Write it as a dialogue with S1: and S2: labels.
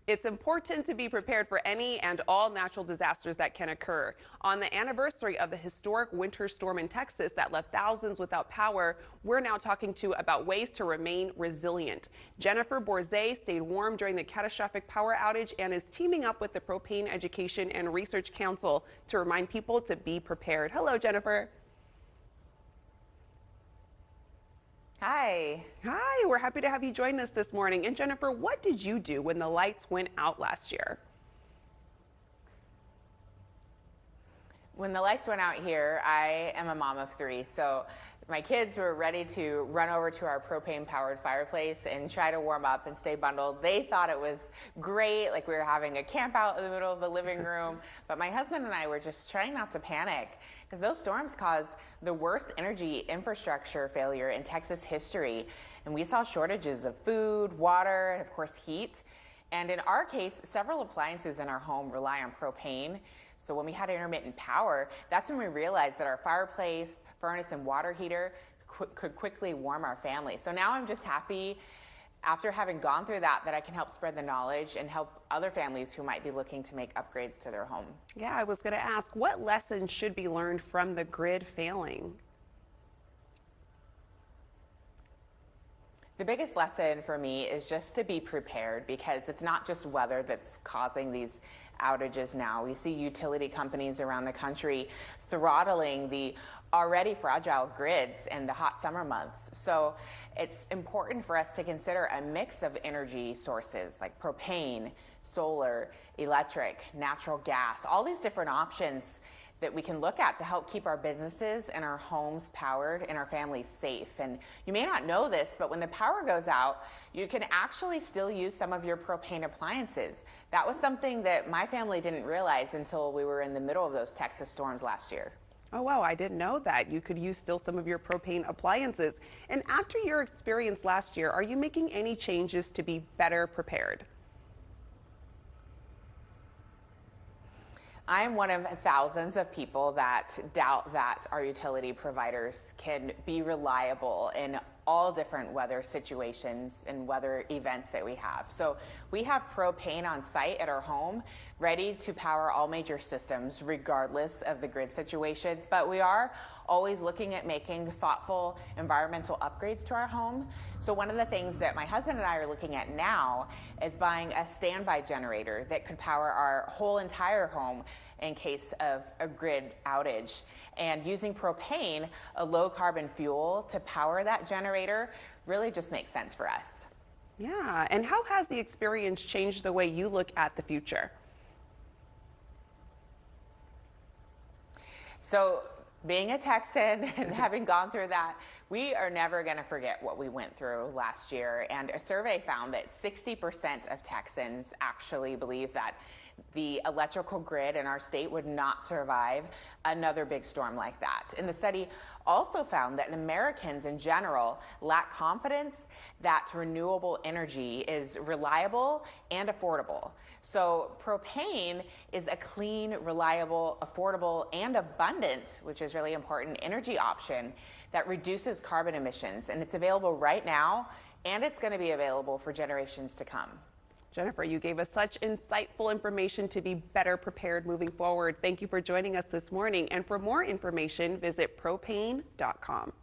S1: It's important to be prepared for any and all natural disasters that can occur. On the anniversary of the historic winter storm in Texas that left thousands without power, we're now talking about ways to remain resilient. Jennifer Borzay stayed warm during the catastrophic power outage and is teaming up with the Propane Education and Research Council to remind people to be prepared. Hello, Jennifer.
S2: Hi.
S1: Hi, we're happy to have you join us this morning. And Jennifer, what did you do when the lights went out last year?
S2: When the lights went out here, I am a mom of three, so my kids were ready to run over to our propane-powered fireplace and try to warm up and stay bundled. They thought it was great, like we were having a camp out in the middle of the living room, but my husband and I were just trying not to panic because those storms caused the worst energy infrastructure failure in Texas history, and we saw shortages of food, water, and of course heat. And in our case, several appliances in our home rely on propane. So when we had intermittent power, that's when we realized that our fireplace, furnace, and water heater could quickly warm our family. So now I'm just happy, after having gone through that I can help spread the knowledge and help other families who might be looking to make upgrades to their home.
S1: Yeah, I was going to ask, what lessons should be learned from the grid failing?
S2: The biggest lesson for me is just to be prepared, because it's not just weather that's causing these outages now. We see utility companies around the country throttling the already fragile grids in the hot summer months. So it's important for us to consider a mix of energy sources like propane, solar, electric, natural gas, all these different options that we can look at to help keep our businesses and our homes powered and our families safe. And you may not know this, but when the power goes out, you can actually still use some of your propane appliances. That was something that my family didn't realize until we were in the middle of those Texas storms last year.
S1: Oh, wow, I didn't know that. You could use still some of your propane appliances. And after your experience last year, are you making any changes to be better prepared?
S2: I'm one of thousands of people that doubt that our utility providers can be reliable in all different weather situations and weather events that we have. So we have propane on site at our home, ready to power all major systems regardless of the grid situations, but we are always looking at making thoughtful environmental upgrades to our home. So one of the things that my husband and I are looking at now is buying a standby generator that could power our whole entire home in case of a grid outage. And using propane, a low carbon fuel, to power that generator really just makes sense for us.
S1: Yeah, and how has the experience changed the way you look at the future?
S2: So being a Texan and having gone through that, we are never going to forget what we went through last year. And a survey found that 60% of Texans actually believe that the electrical grid in our state would not survive another big storm like that. And the study also found that Americans in general lack confidence that renewable energy is reliable and affordable. So propane is a clean, reliable, affordable, and abundant, which is really important, energy option that reduces carbon emissions. And it's available right now, and it's going to be available for generations to come.
S1: Jennifer, you gave us such insightful information to be better prepared moving forward. Thank you for joining us this morning. And for more information, visit propane.com.